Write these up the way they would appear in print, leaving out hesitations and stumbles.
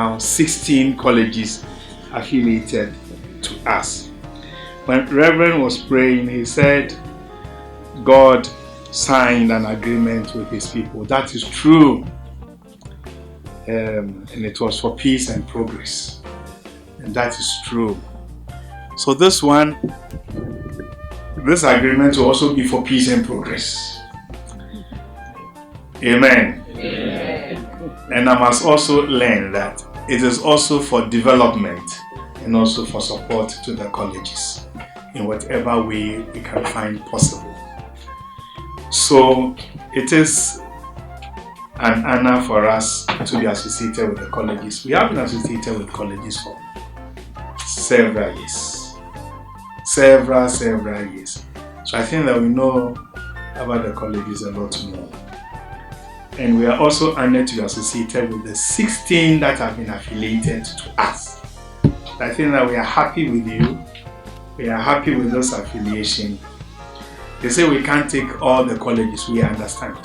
now 16 colleges affiliated to us. When Reverend was praying, he said God signed an agreement with his people. That is true. And it was for peace and progress. And that is true. So this agreement will also be for peace and progress. Amen. Amen. And I must also learn that it is also for development and also for support to the colleges in whatever way we can find possible. So it is an honor for us to be associated with the colleges. We have been associated with colleges for several years. Several years. So I think that we know about the colleges a lot more. And we are also honored to be associated with the 16 that have been affiliated to us. I think that we are happy with you. We are happy with this affiliation. They say we can't take all the colleges, we understand.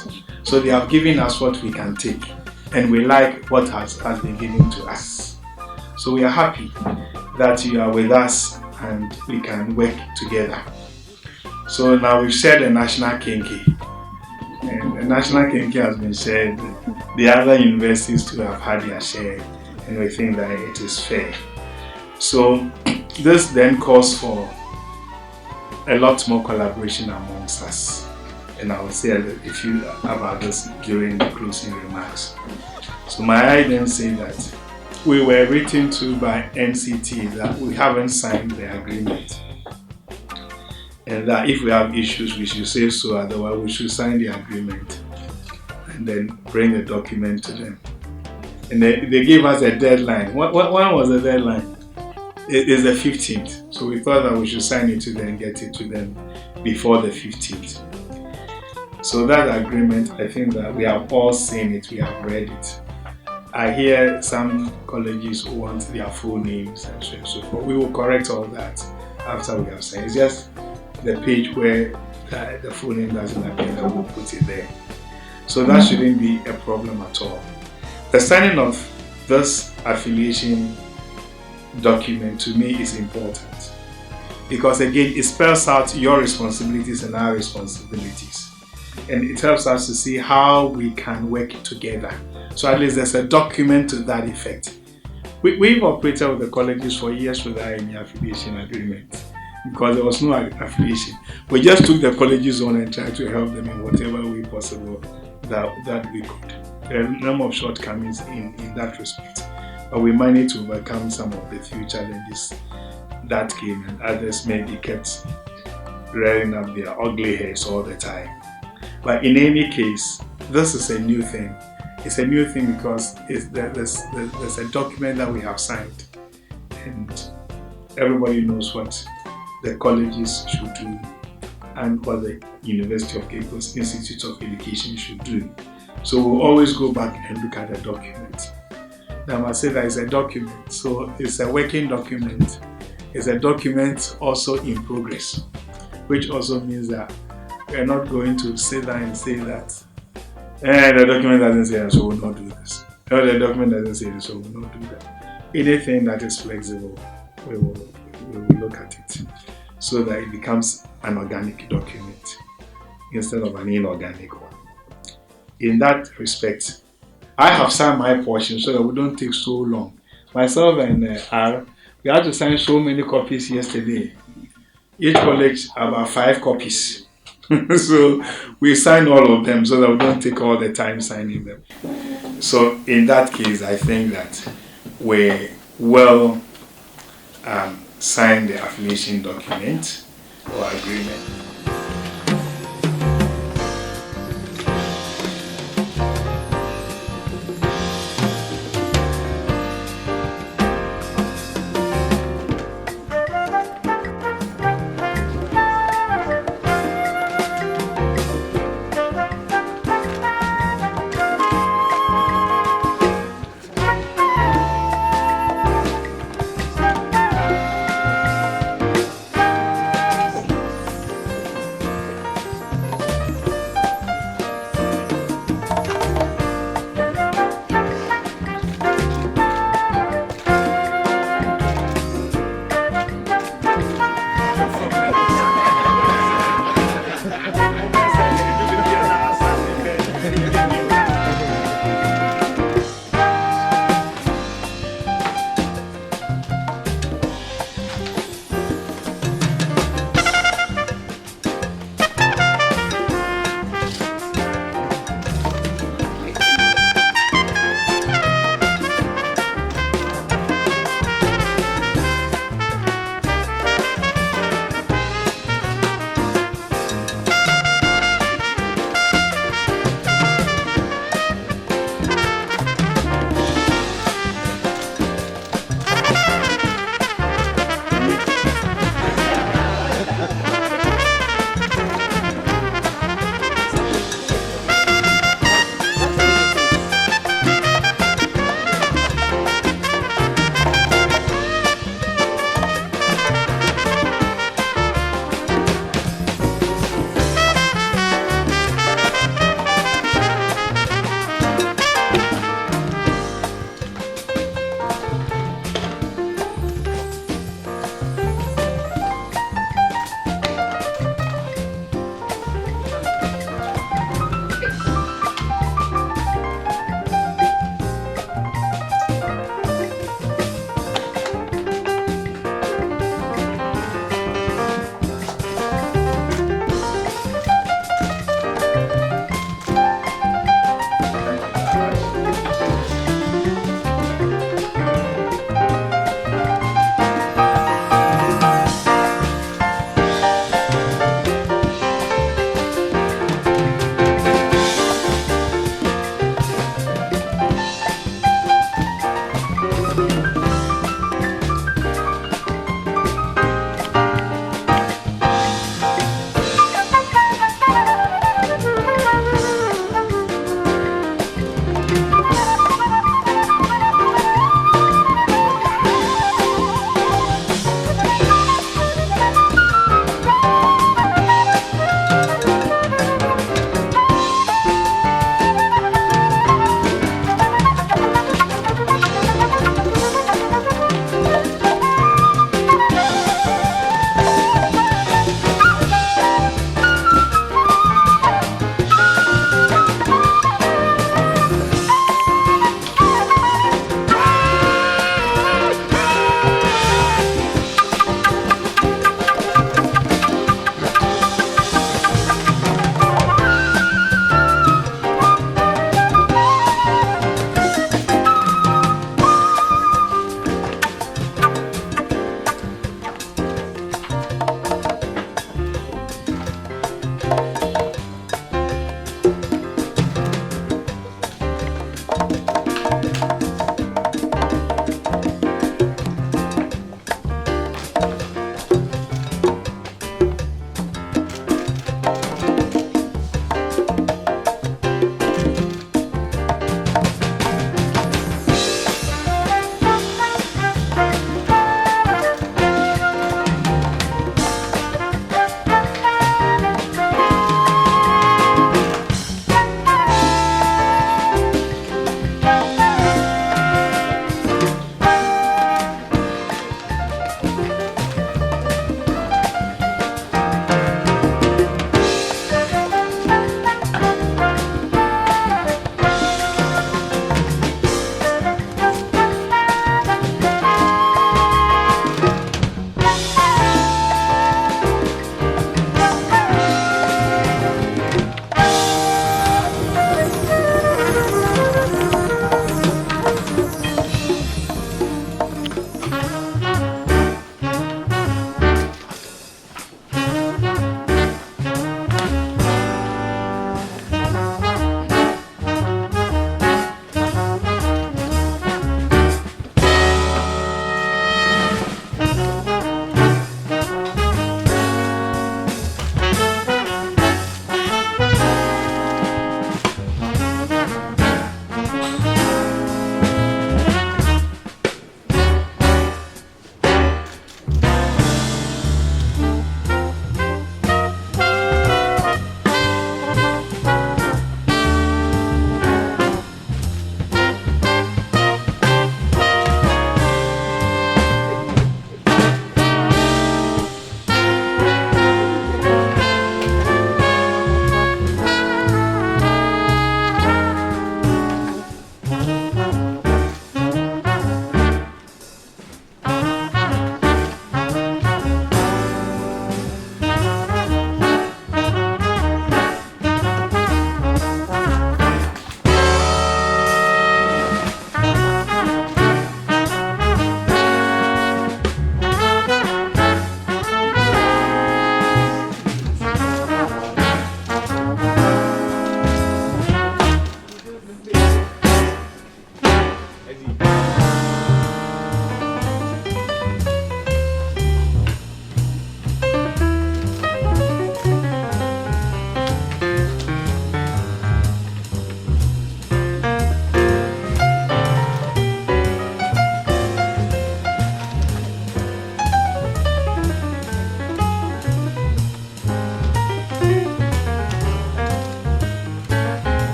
So they have given us what we can take. And we like what has been given to us. So we are happy that you are with us and we can work together. So now we've shared the national kinky. And the national kinky has been shared. The other universities too have had their share. And we think that it is fair. So this then calls for a lot more collaboration amongst us. And I will say a few about this during the closing remarks. So may I then say that we were written to by NCT that we haven't signed the agreement. And that if we have issues, we should say so, otherwise we should sign the agreement and then bring the document to them. And they gave us a deadline. When was the deadline? It is the 15th. So we thought that we should sign it to them and get it to them before the 15th. So that agreement, I think that we have all seen it, we have read it. I hear some colleges want their full names and so on and so forth. We will correct all that after we have signed. It's just the page where the full name doesn't appear that we'll put it there. So that shouldn't be a problem at all. The signing of this affiliation document to me is important because again it spells out your responsibilities and our responsibilities, and it helps us to see how we can work together. So at least there's a document to that effect. We've operated with the colleges for years without any affiliation agreement because there was no affiliation. We just took the colleges on and tried to help them in whatever way possible that we could. There are a number of shortcomings in that respect. But we managed to overcome some of the few challenges that came, and others maybe kept rearing up their ugly heads all the time. But in any case, this is a new thing. It's a new thing because there's a document that we have signed, and everybody knows what the colleges should do and what the University of Cape Coast Institute of Education should do. So we'll always go back and look at the document. I must say that it's a document, so it's a working document. It's a document also in progress, which also means that we're not going to sit down and say that the document doesn't say that, so we'll not do this. Or the document doesn't say this, so we'll not do that. Anything that is flexible, we will look at it so that it becomes an organic document instead of an inorganic one. In that respect, I have signed my portion so that we don't take so long. Myself and R, we had to sign so many copies yesterday. Each college about 5 copies. So we signed all of them so that we don't take all the time signing them. So in that case, I think that we will sign the affiliation document or agreement.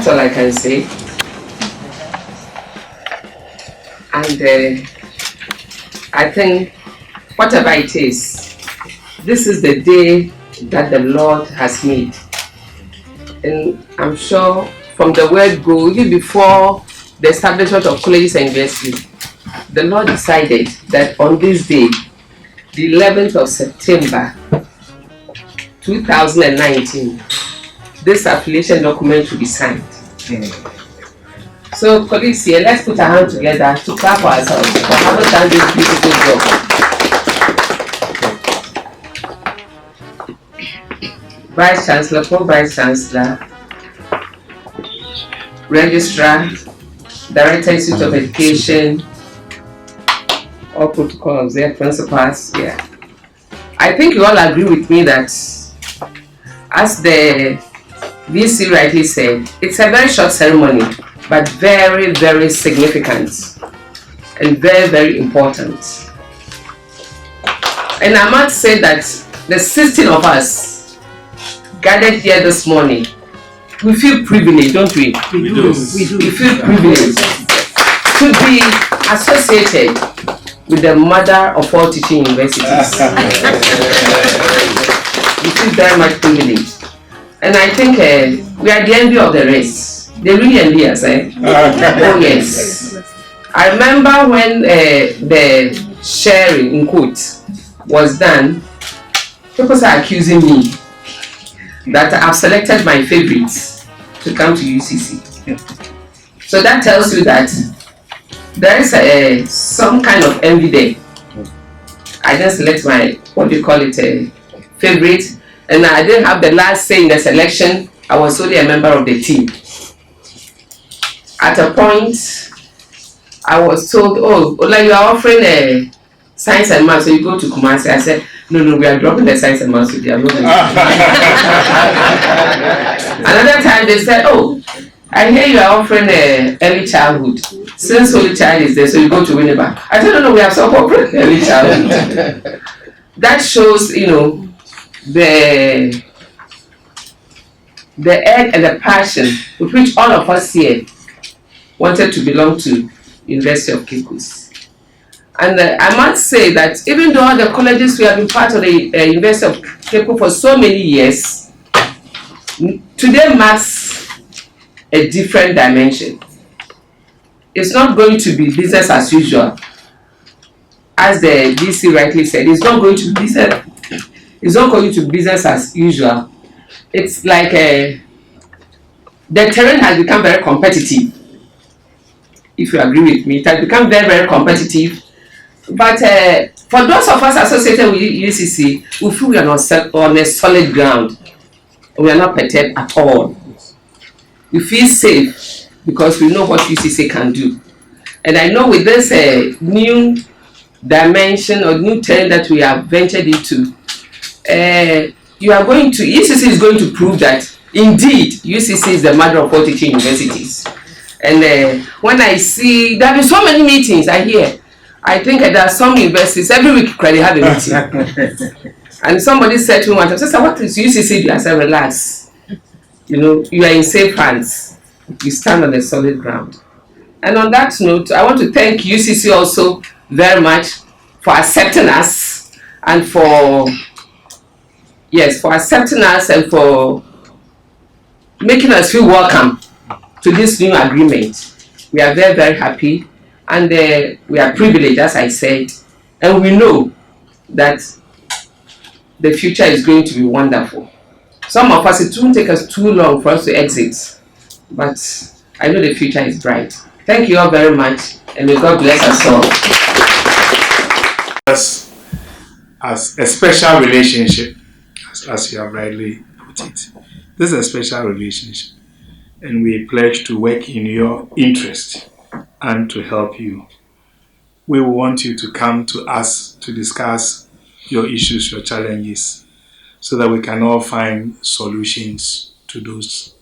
That's all I can say. And I think whatever it is, this is the day that the Lord has made. And I'm sure from the word go, even before the establishment of colleges and universities, the Lord decided that on this day, the 11th of September 2019, this affiliation document will be signed. So, colleagues here, let's put our hands together to clap for ourselves for having done this beautiful job. Vice Chancellor, Pro-Vice Chancellor, Registrar, Director Institute of Education, all protocols there, principals, yeah. I think you all agree with me that, as the VC rightly said, it's a very short ceremony. but very, very significant and very, very important. And I must say that the 16 of us gathered here this morning, we feel privileged, don't we? We do. We feel privileged to be associated with the mother of all teaching universities. We feel very much privileged. And I think we are the envy of the race. They really envy us, eh? Oh yes. I remember when the sharing, in quotes, was done, people are accusing me that I've selected my favorites to come to U.C.C. So that tells you that there is some kind of envy there. I didn't select my, what do you call it, favorite, and I didn't have the last say in the selection. I was only a member of the team. At a point, I was told, oh, like you are offering science and math, so you go to Kumasi. I said, no, we are dropping the science and math today. I'm not going to. Another time they said, oh, I hear you are offering early childhood. Since only child is there, so you go to Winneba. I said, no, we have some offering early childhood. That shows, the egg and the passion with which all of us here wanted to belong to University of Cape Coast. And I must say that even though all the colleges we have been part of the University of Cape Coast for so many years, today marks a different dimension. It's not going to be business as usual. As the DC rightly said, it's not going to be business as usual. It's like the terrain has become very competitive. If you agree with me, it has become very, very competitive. But for those of us associated with U.C.C, we feel we are on a solid ground. We are not perturbed at all. We feel safe because we know what U.C.C can do. And I know with this new dimension or new terrain that we have ventured into, U.C.C is going to prove that indeed U.C.C is the mother of all teaching universities. And when I see, there have been so many meetings I hear. I think there are some universities, every week they have a meeting. And somebody said to me one time, "Sister, what is U.C.C?" I said, relax. You are in safe hands. You stand on a solid ground. And on that note, I want to thank U.C.C also very much for accepting us and for accepting us and for making us feel welcome to this new agreement. We are very, very happy, and we are privileged, as I said, and we know that the future is going to be wonderful. Some of us, it won't take us too long for us to exit, but I know the future is bright. Thank you all very much, and may God bless us all. As a special relationship, as you have rightly put it, this is a special relationship, and we pledge to work in your interest and to help you. We want you to come to us to discuss your issues, your challenges, so that we can all find solutions to those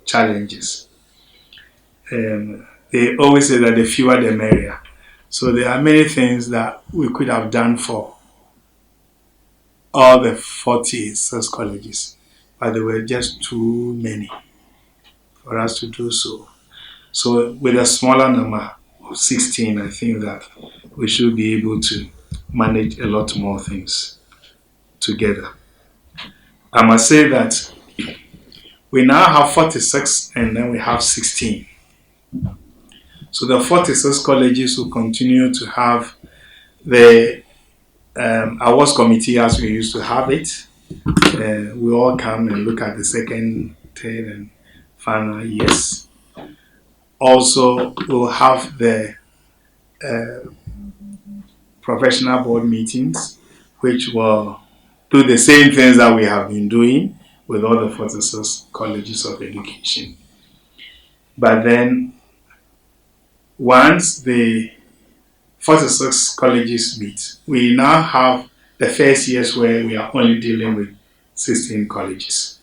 challenges. They always say that the fewer the merrier. So there are many things that we could have done for all the 46 colleges, but there were just too many for us to do so. So with a smaller number of 16, I think that we should be able to manage a lot more things together. I must say that we now have 46 and then we have 16. So the 46 colleges will continue to have the awards committee as we used to have it. We all come and look at the second, third, and final years. Also, we'll have the professional board meetings, which will do the same things that we have been doing with all the 46 colleges of education. But then, once the 46 colleges meet, we now have the first years where we are only dealing with 16 colleges.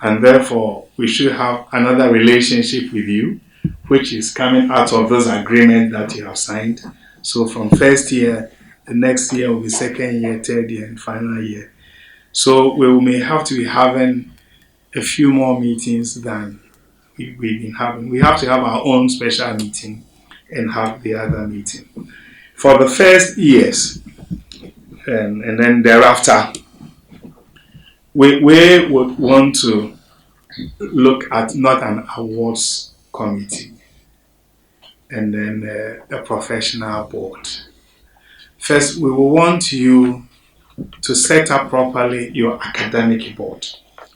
And therefore, we should have another relationship with you which is coming out of those agreements that you have signed. So from first year, the next year will be second year, third year, and final year. So we may have to be having a few more meetings than we've been having. We have to have our own special meeting and have the other meeting. For the first years, and then thereafter, we would want to look at not an awards committee and then a professional board. First, we will want you to set up properly your academic board.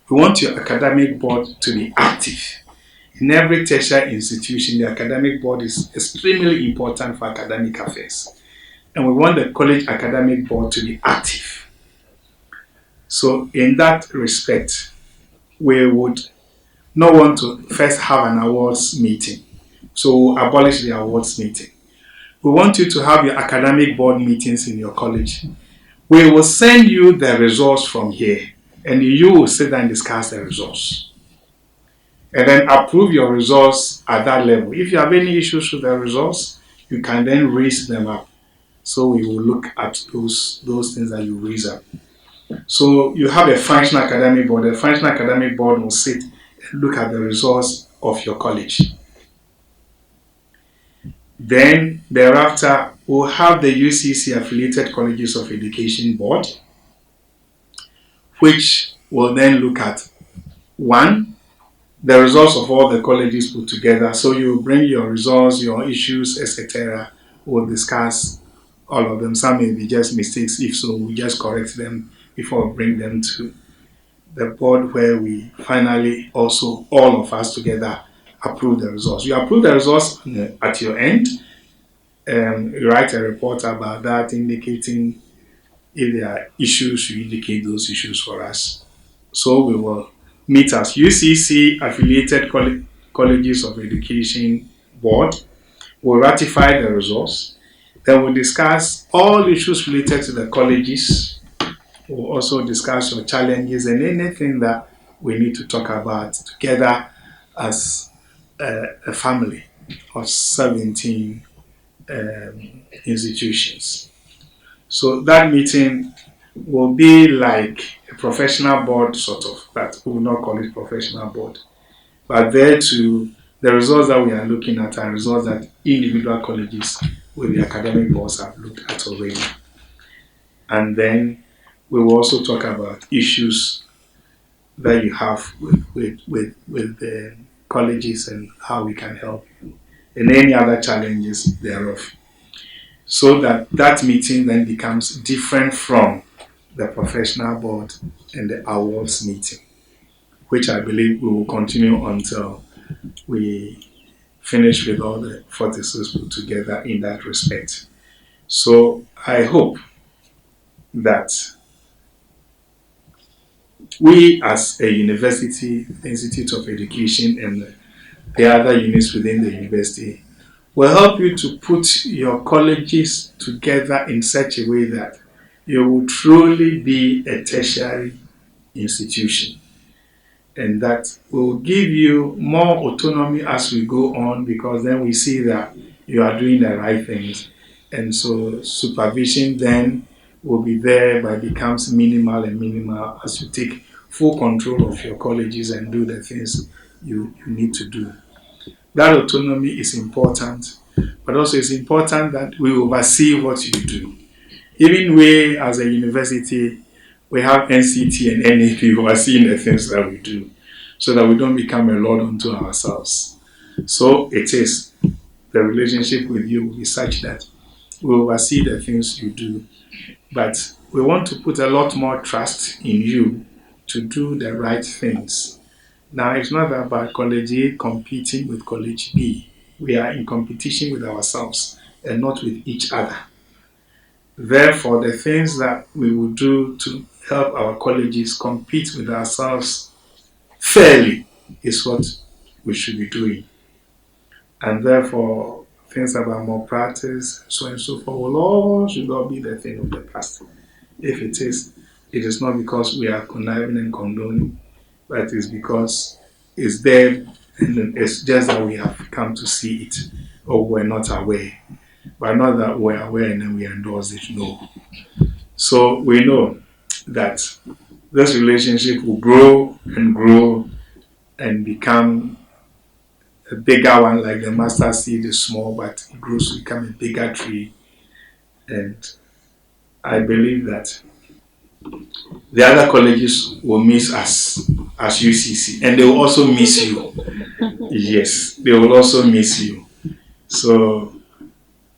We want your academic board to be active. In every tertiary institution, the academic board is extremely important for academic affairs. And we want the college academic board to be active. So, in that respect, we would not want to first have an awards meeting. So, we'll abolish the awards meeting. We want you to have your academic board meetings in your college. We will send you the results from here, and you will sit down and discuss the results. And then approve your results at that level. If you have any issues with the results, you can then raise them up. So we will look at those things that you raise up. So you have a functional academic board. The functional academic board will sit and look at the results of your college. Then thereafter, we'll have the U.C.C. Affiliated Colleges of Education Board, which will then look at one, the results of all the colleges put together. So you bring your results, your issues, etc. We'll discuss all of them. Some may be just mistakes. If so, we just correct them before we bring them to the board, where we finally also, all of us together, approve the results. You approve the results at your end. You write a report about that, indicating if there are issues, you indicate those issues for us. So we will meet as U.C.C. Affiliated Colleges of Education Board. We'll ratify the results. Then we'll discuss all issues related to the colleges. We'll also discuss your challenges and anything that we need to talk about together as a family of 17 institutions. So that meeting will be like a professional board, sort of, but we will not call it professional board. But there too, the results that we are looking at are results that individual colleges with the academic boards have looked at already. And then we will also talk about issues that you have with the colleges and how we can help you, and any other challenges thereof. So that meeting then becomes different from the professional board and the awards meeting, which I believe we will continue until we finish with all the 46 put together in that respect. So I hope that we as a university, the Institute of Education, and the other units within the university will help you to put your colleges together in such a way that you will truly be a tertiary institution, and that will give you more autonomy as we go on, because then we see that you are doing the right things, and so supervision then will be there, but becomes minimal and minimal as you take full control of your colleges and do the things you need to do. That autonomy is important, but also it's important that we oversee what you do. Even we as a university, we have NCT and NAP overseeing the things that we do, so that we don't become a load unto ourselves. So it is, the relationship with you will be such that we oversee the things you do, but we want to put a lot more trust in you to do the right things. Now, it's not about college A competing with college B. We are in competition with ourselves and not with each other. Therefore, the things that we will do to help our colleges compete with ourselves fairly is what we should be doing. And therefore, things about more practice, so and so forth, will all should not be the thing of the past. If it is not because we are conniving and condoning, but it's because it's there And it's just that we have come to see it, or we're not aware. But not that we're aware and then we endorse it, no. So we know that this relationship will grow and become a bigger one, like the mustard seed is small, but it grows to become a bigger tree. And I believe that the other colleges will miss us as U.C.C. and they will also miss you. Yes, they will also miss you. So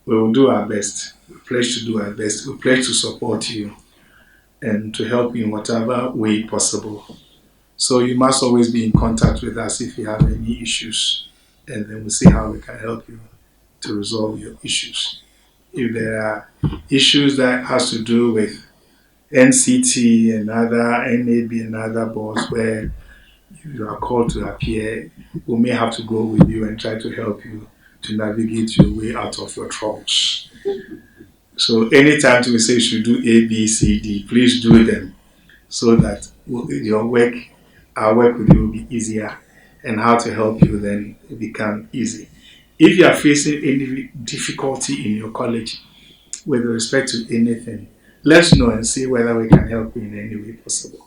we will do our best. We pledge to do our best. We pledge to support you and to help you in whatever way possible. So you must always be in contact with us if you have any issues, and then we'll see how we can help you to resolve your issues. If there are issues that has to do with NCT and other NAB and other boards where you are called to appear, we may have to go with you and try to help you to navigate your way out of your troubles. So anytime we say you should do A, B, C, D, please do them so that your work, our work with you will be easier, and how to help you then become easy. If you are facing any difficulty in your college with respect to anything, let's know and see whether we can help you in any way possible.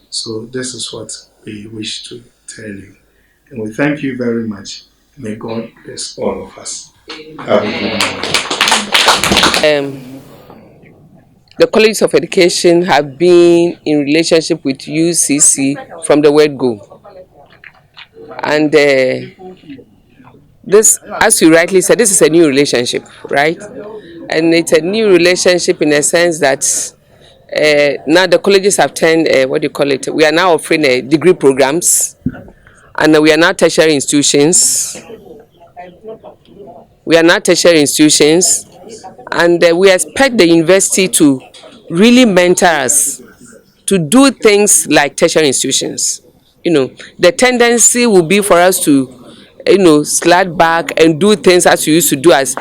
So this is what we wish to tell you. And we thank you very much. May God bless all of us. Have a good Um, the College of Education have been in relationship with U.C.C. from the word go. And this, as you rightly said, this is a new relationship, right? And it's a new relationship in a sense that now the colleges have turned, what do you call it? We are now offering degree programs, and we are now tertiary institutions. We are now tertiary institutions, and we expect the university to really mentor us to do things like tertiary institutions. The tendency will be for us to, slide back and do things as we used to do as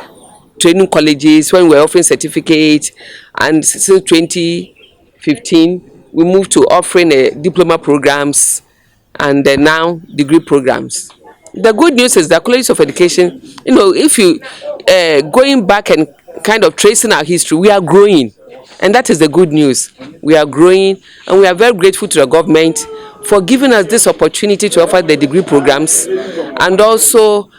training colleges when we were offering certificates. And since 2015, we moved to offering diploma programs and now degree programs. The good news is that colleges of education, if you going back and kind of tracing our history, we are growing, and that is the good news. We are growing, and we are very grateful to the government for giving us this opportunity to offer the degree programs, and also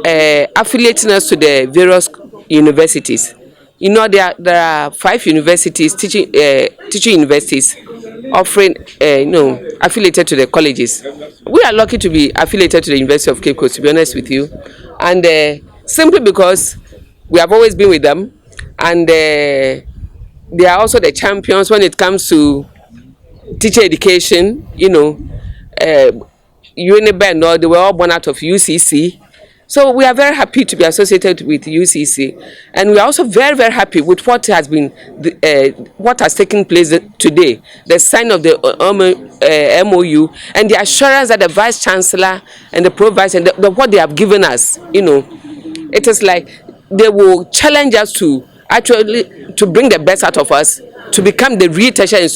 affiliating us to the various universities. There are 5 universities, teaching universities, offering, affiliated to the colleges. We are lucky to be affiliated to the University of Cape Coast, to be honest with you, and simply because we have always been with them, and they are also the champions when it comes to teacher education. Uh, Unibe and all, they were all born out of U.C.C. So we are very happy to be associated with U.C.C. And we are also very, very happy with what has been, what has taken place today. The sign of the MOU and the assurance that the Vice Chancellor and the Pro-Vice and what they have given us, it is like they will challenge us to actually to bring the best out of us, to become the real tertiary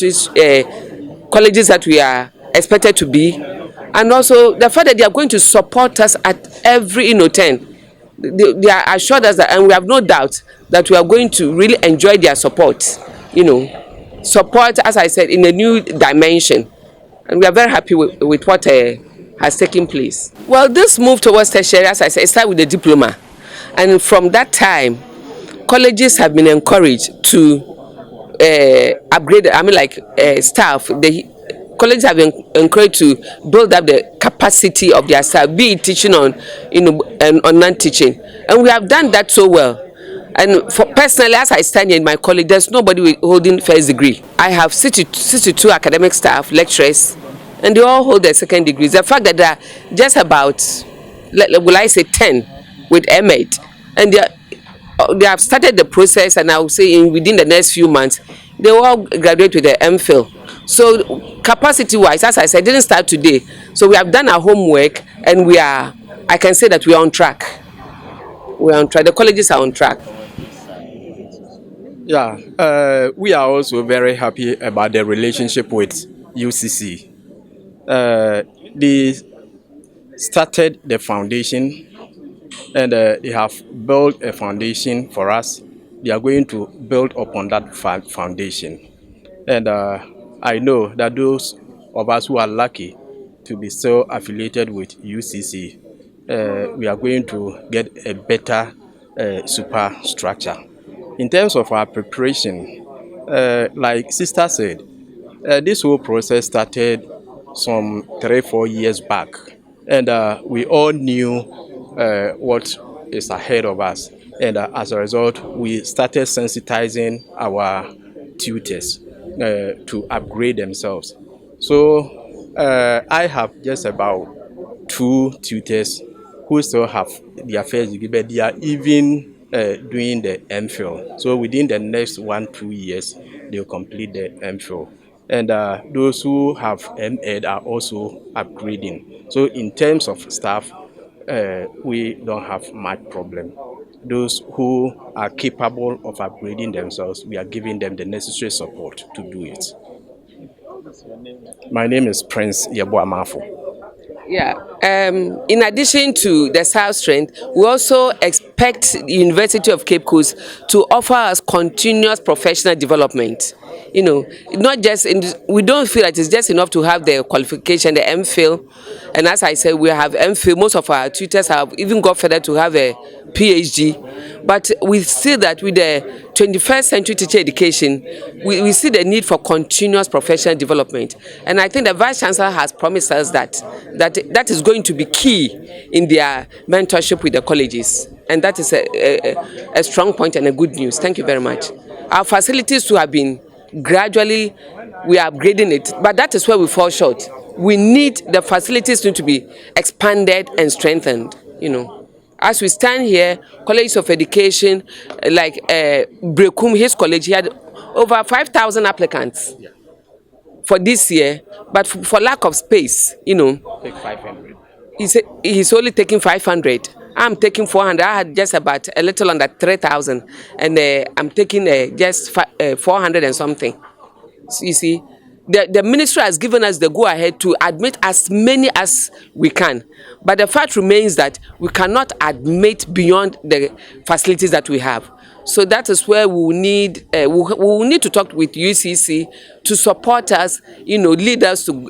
colleges that we are expected to be, and also the fact that they are going to support us at every turn. They are assured us that, and we have no doubt that we are going to really enjoy their support. Support, as I said, in a new dimension, and we are very happy with what has taken place. Well, this move towards tertiary, as I said, it started with the diploma, and from that time, colleges have been encouraged to upgrade, staff. The colleges have been encouraged to build up the capacity of their staff, be it teaching on, and on non-teaching, and we have done that so well. And for personally, as I stand here in my college, there's nobody holding first degree. I have 62 academic staff, lecturers, and they all hold their second degrees. The fact that there are just about, will I say, 10 with MEd, and they have started the process, and I will say within the next few months they will all graduate with the MPhil. So capacity wise, as I said, it didn't start today. So we have done our homework, and I can say that we are on track. We are on track. The colleges are on track. Yeah, we are also very happy about the relationship with U.C.C. The started the foundation, and they have built a foundation for us. They are going to build upon that foundation. And I know that those of us who are lucky to be still affiliated with U.C.C, we are going to get a better superstructure. In terms of our preparation, like Sister said, this whole process started some 3-4 years back, and we all knew what is ahead of us. And as a result, we started sensitizing our tutors to upgrade themselves. So I have just about 2 tutors who still have their first degree, but they are even doing the MPhil. So within the next 1-2 years, they'll complete the MPhil. And those who have MEd are also upgrading. So in terms of staff, we don't have much problem. Those who are capable of upgrading themselves, we are giving them the necessary support to do it. My name is Prince Yebo Amafo. Yeah. In addition to the South strength, we also expect the University of Cape Coast to offer us continuous professional development. You know, not just we don't feel that it's just enough to have the qualification, the MPhil, and as I said, we have MPhil. Most of our tutors have even got further to have a PhD, but we see that with the 21st century teacher education, we see the need for continuous professional development, and I think the Vice Chancellor has promised us that is going to be key in their mentorship with the colleges, and that is a strong point and a good news. Thank you very much. Our facilities too have been gradually, we are upgrading it, but that is where we fall short. We need the facilities to be expanded and strengthened, you know. As we stand here, College of Education, like Brekum, his college, he had over 5,000 applicants for this year, but for lack of space, you know, Take 500. he's only taking 500. I'm taking 400. I had just about a little under 3,000, and I'm taking just 400 and something. So you see, the ministry has given us the go ahead to admit as many as we can, but the fact remains that we cannot admit beyond the facilities that we have. So that is where we will need to talk with U.C.C to support us, you know, lead us to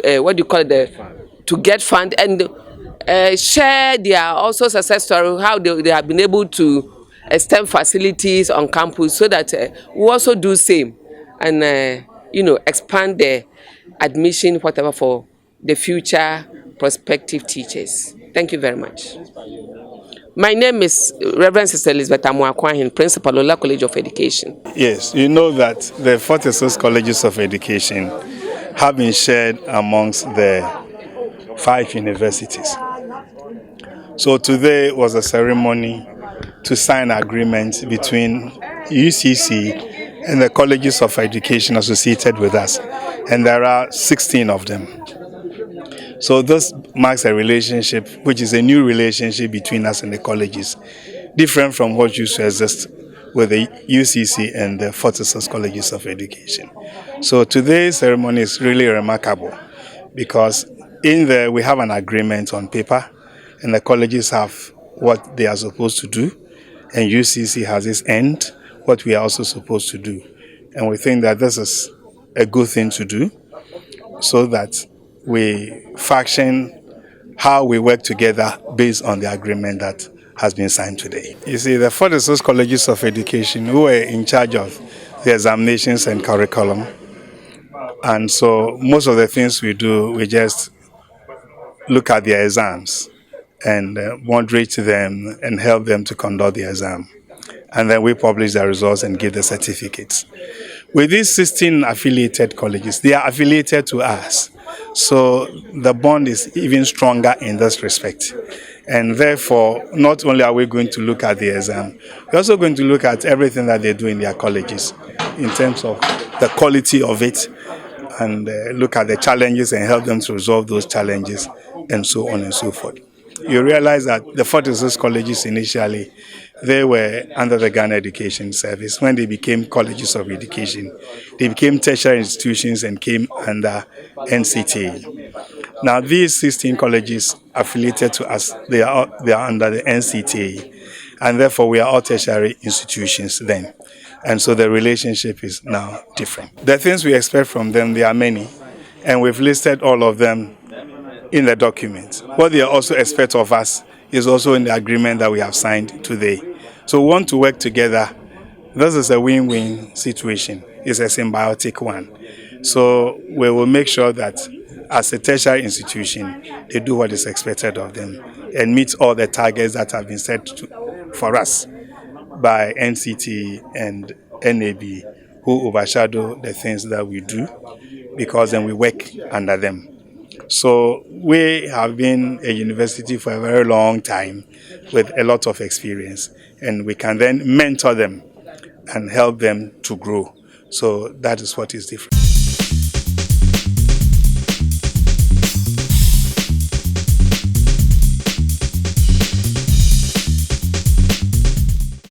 to get fund, and share their also success story, how they have been able to extend facilities on campus, so that we also do same, and you know, expand the admission whatever for the future prospective teachers. Thank you very much. My name is Reverend Sister Elizabeth Amuakwahin, Principal, Ola College of Education. Yes, you know that the 46 colleges of education have been shared amongst the 5 universities. So today was a ceremony to sign agreement between U.C.C and the colleges of education associated with us, and there are 16 of them. So this marks a relationship which is a new relationship between us and the colleges, different from what used to exist with the U.C.C and the 46 colleges of education. So today's ceremony is really remarkable because in there we have an agreement on paper, and the colleges have what they are supposed to do, and U.C.C has its end, what we are also supposed to do. And we think that this is a good thing to do, so that we function how we work together based on the agreement that has been signed today. You see, the 46 colleges of education who are in charge of the examinations and curriculum, and so most of the things we do, we just look at their exams and moderate them and help them to conduct the exam. And then we publish the results and give the certificates. With these 16 affiliated colleges, they are affiliated to us. So the bond is even stronger in this respect. And therefore, not only are we going to look at the exam, we're also going to look at everything that they do in their colleges in terms of the quality of it, and look at the challenges and help them to resolve those challenges, and so on and so forth. you realize that the 46 colleges initially, they were under the Ghana Education Service. When they became colleges of education, they became tertiary institutions and came under NCTA. Now, these 16 colleges affiliated to us, they are under the NCTA, and therefore we are all tertiary institutions then. And so the relationship is now different. The things we expect from them, there are many, and we've listed all of them in the document. What they also expect of us is also in the agreement that we have signed today. So we want to work together. This is a win-win situation. It's a symbiotic one. So we will make sure that as a tertiary institution, they do what is expected of them and meet all the targets that have been set for us by NCT and NAB, who overshadow the things that we do because then we work under them. So we have been a university for a very long time with a lot of experience, and we can then mentor them and help them to grow. So that is what is different.